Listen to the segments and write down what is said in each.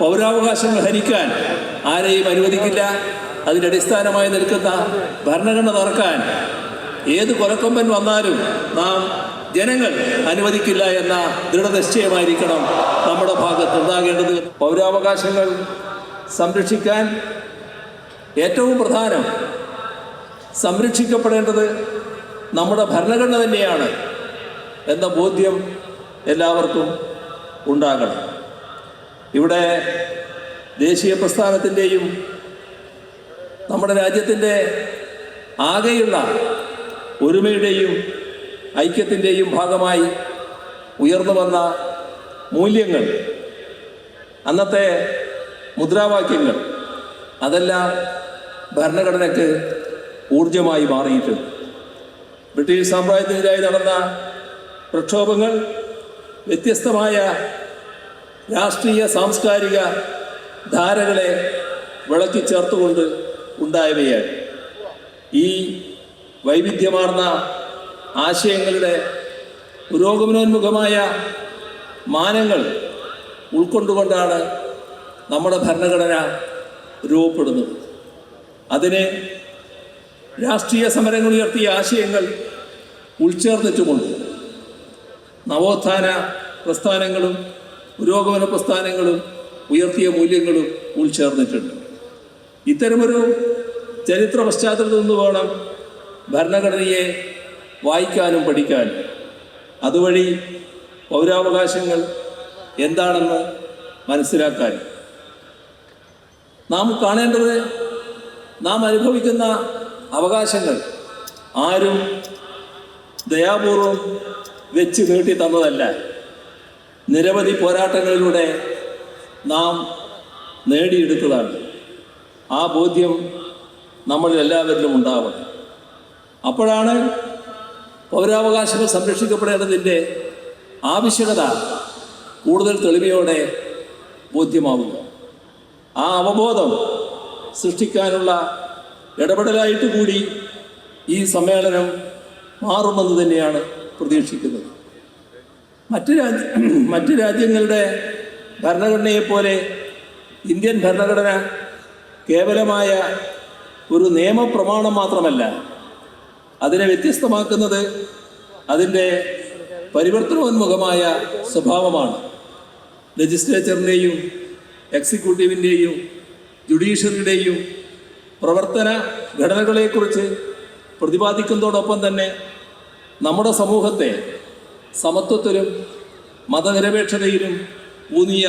പൗരാവകാശങ്ങൾ ഹരിക്കാൻ ആരെയും അനുവദിക്കില്ല. അതിൻ്റെ അടിസ്ഥാനമായി നിൽക്കുന്ന ഭരണഘടന തകർക്കാൻ ഏത് കൊലക്കൊമ്പൻ വന്നാലും നാം ജനങ്ങൾ അനുവദിക്കില്ല എന്ന ദൃഢനിശ്ചയമായിരിക്കണം നമ്മുടെ ഭാഗത്ത് ഉണ്ടാകേണ്ടത്. പൗരാവകാശങ്ങൾ സംരക്ഷിക്കാൻ ഏറ്റവും പ്രധാനം സംരക്ഷിക്കപ്പെടേണ്ടത് നമ്മുടെ ഭരണഘടന തന്നെയാണ് എന്ന ബോധ്യം എല്ലാവർക്കും ഉണ്ടാകണം. ഇവിടെ ദേശീയ പ്രസ്ഥാനത്തിൻ്റെയും നമ്മുടെ രാജ്യത്തിൻ്റെ ആകെയുള്ള ഒരുമയുടെയും ഐക്യത്തിൻ്റെയും ഭാഗമായി ഉയർന്നു വന്ന മൂല്യങ്ങൾ, അന്നത്തെ മുദ്രാവാക്യങ്ങൾ, അതെല്ലാം ഭരണഘടനയ്ക്ക് ഊർജമായി മാറിയിട്ടുണ്ട്. ബ്രിട്ടീഷ് സാമ്രാജ്യത്തിനെതിരായി നടന്ന പ്രക്ഷോഭങ്ങൾ വ്യത്യസ്തമായ രാഷ്ട്രീയ സാംസ്കാരിക ധാരകളെ വിളക്കി ചേർത്തുകൊണ്ട് ഉണ്ടായവയാണ്. ഈ വൈവിധ്യമാർന്ന ആശയങ്ങളുടെ പുരോഗമനോന്മുഖമായ മാനങ്ങൾ ഉൾക്കൊണ്ടുകൊണ്ടാണ് നമ്മുടെ ഭരണഘടന രൂപപ്പെടുന്നത്. അതിന് രാഷ്ട്രീയ സമരങ്ങൾ ഉയർത്തിയ ആശയങ്ങൾ ഉൾച്ചേർന്നിട്ടുമുണ്ട്. നവോത്ഥാന പ്രസ്ഥാനങ്ങളും പുരോഗമന പ്രസ്ഥാനങ്ങളും ഉയർത്തിയ മൂല്യങ്ങളും ഉൾച്ചേർന്നിട്ടുണ്ട്. ഇത്തരമൊരു ചരിത്ര പശ്ചാത്തലത്തിൽ നിന്ന് വേണം ഭരണഘടനയെ വായിക്കാനും പഠിക്കാനും. അതുവഴി പൗരാവകാശങ്ങൾ എന്താണെന്ന് മനസ്സിലാക്കാൻ നാം കാണേണ്ടത്, നാം അനുഭവിക്കുന്ന അവകാശങ്ങൾ ആരും ദയാപൂർവം വെച്ച് നീട്ടി തന്നതല്ല. നിരവധി പോരാട്ടങ്ങളിലൂടെ നാം നേടിയെടുത്തതാണ്. ആ ബോധ്യം നമ്മളിൽ എല്ലാവരിലും ഉണ്ടാവണം. അപ്പോഴാണ് പൗരാവകാശങ്ങൾ സംരക്ഷിക്കപ്പെടേണ്ടതിൻ്റെ ആവശ്യകത കൂടുതൽ തെളിമയോടെ ബോധ്യമാവുക. ആ അവബോധം സൃഷ്ടിക്കാനുള്ള ഇടപെടലായിട്ട് കൂടി ഈ സമ്മേളനം മാറുമെന്ന് തന്നെയാണ് പ്രതീക്ഷിക്കുന്നത്. മറ്റ് രാജ്യങ്ങളുടെ ഭരണഘടനയെപ്പോലെ ഇന്ത്യൻ ഭരണഘടന കേവലമായ ഒരു നിയമപ്രമാണം മാത്രമല്ല. അതിനെ വ്യത്യസ്തമാക്കുന്നത് അതിൻ്റെ പരിവർത്തനോന്മുഖമായ സ്വഭാവമാണ്. ലെജിസ്ലേച്ചറിൻ്റെയും എക്സിക്യൂട്ടീവിൻ്റെയും ജുഡീഷ്യറിയുടെയും പ്രവർത്തന ഘടനകളെക്കുറിച്ച് പ്രതിപാദിക്കുന്നതോടൊപ്പം തന്നെ നമ്മുടെ സമൂഹത്തെ സമത്വത്തിലും മതനിരപേക്ഷതയിലും ഊന്നിയ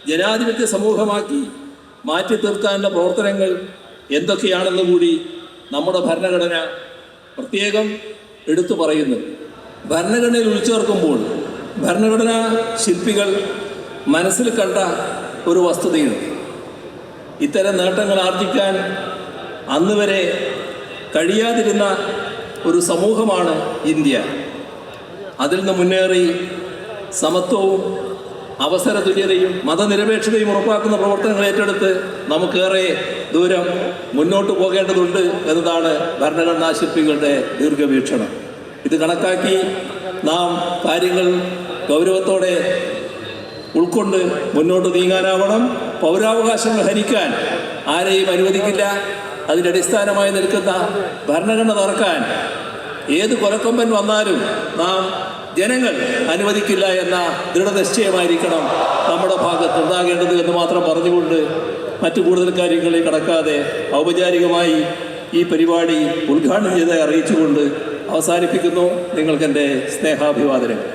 ജനാധിപത്യ സമൂഹമാക്കി മാറ്റി തീർക്കാനുള്ള പ്രവർത്തനങ്ങൾ എന്തൊക്കെയാണെന്ന് കൂടി നമ്മുടെ ഭരണഘടന പ്രത്യേകം എടുത്തു പറയുന്നു. ഭരണഘടനയിൽ ഉൾച്ചേർക്കുമ്പോൾ ഭരണഘടനാ ശില്പികൾ മനസ്സിൽ കണ്ട ഒരു വസ്തുതയുണ്ട്. ഇത്തരം നേട്ടങ്ങൾ ആർജിക്കാൻ അന്ന് വരെ കഴിയാതിരുന്ന ഒരു സമൂഹമാണ് ഇന്ത്യ. അതിൽ നിന്ന് മുന്നേറി സമത്വവും അവസര തുല്യതയും മതനിരപേക്ഷതയും ഉറപ്പാക്കുന്ന പ്രവർത്തനങ്ങൾ ഏറ്റെടുത്ത് നമുക്കേറെ ദൂരം മുന്നോട്ട് പോകേണ്ടതുണ്ട് എന്നതാണ് ഭരണഘടനാ ശില്പികളുടെ ദീർഘവീക്ഷണം. ഇത് കണക്കാക്കി നാം കാര്യങ്ങൾ ഗൗരവത്തോടെ ഉൾക്കൊണ്ട് മുന്നോട്ട് നീങ്ങാനാവണം. പൗരാവകാശങ്ങൾ ഹരിക്കാൻ ആരെയും അനുവദിക്കില്ല. അതിൻ്റെ അടിസ്ഥാനമായി നിൽക്കുന്ന ഭരണഘടന തകർക്കാൻ ഏത് കൊലക്കൊമ്പൻ വന്നാലും നാം ജനങ്ങൾ അനുവദിക്കില്ല എന്ന ദൃഢനിശ്ചയമായിരിക്കണം നമ്മുടെ ഭാഗത്ത് ഉണ്ടാകേണ്ടത് എന്ന് മാത്രം പറഞ്ഞുകൊണ്ട് മറ്റു കൂടുതൽ കാര്യങ്ങളിൽ കടക്കാതെ ഔപചാരികമായി ഈ പരിപാടി ഉദ്ഘാടനം ചെയ്തതായി അറിയിച്ചുകൊണ്ട് അവസാനിപ്പിക്കുന്നു. നിങ്ങൾക്കെൻ്റെ സ്നേഹാഭിവാദനങ്ങൾ.